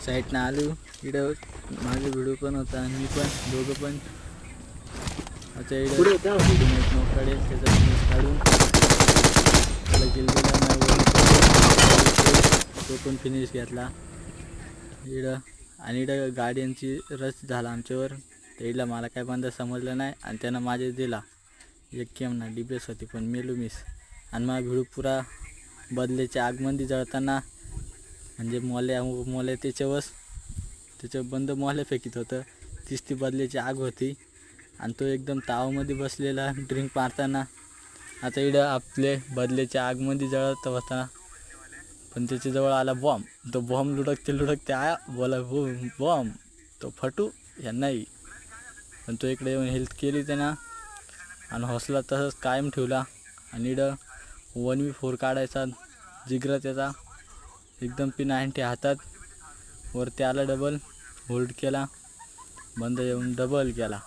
साईडनं आलो इकडं माझा व्हिडिओ पण होता आणि मी पण दोघं पण आता इकडं एक मोकडे त्याचा फिनिश काढून त्याला गेलेला तो पण फिनिश घेतला इकडं. आणि इकडं गाड्यांची रस झाला आमच्यावर तर इकडं मला काय बंद समजलं नाही आणि त्यानं माझे दिला एक केम ना DBS होती पण मेलो मिस. आणि मग व्हिडिओ पुरा बदलेच्या आगमंदी जळताना म्हणजे मोले त्याच्या बंद मोहल्या फेकीत होतं तीच ती बदल्याची आग होती आणि तो एकदम तावामध्ये बसलेला ड्रिंक मारताना. आता इकडं आपले बदल्याच्या आगमध्ये जळत होता पण त्याच्याजवळ आला बॉम्ब. तो बॉम्ब लुडकते आया बोला बॉम्ब तो फटू या नाही पण तो इकडे येऊन हेल्थ केली त्यानं आणि हौसला तसंच कायम ठेवला. आणि इकडं 1v4 काढायचा जिगरा त्याचा एकदम P90 हातात वरती आला डबल होल्ड केला बंद येऊन डबल केला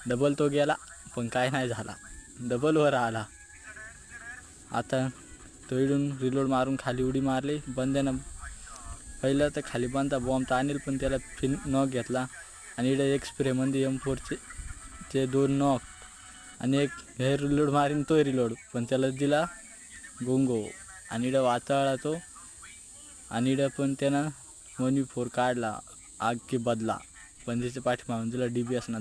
डबल तो गेला पण काय नाही झाला डबल वर आला. आता तो इडून रिलोड मारून खाली उडी मारली बंद्यानं पहिलं तर खाली बांधता बॉम्ब तर आणील पण त्याला नॉक घेतला. आणि इकडे एक स्प्रेमध्ये M4चे 2 नॉक आणि एक हे रिलोड मारीन तो रिलोड पण त्याला दिला गोंगो आणि इकडं वाचाळला तो. आणि इकडं पण त्यानं 1v4 काढला आग की बदला पण त्याच्या पाठीमागून दिला DBS ना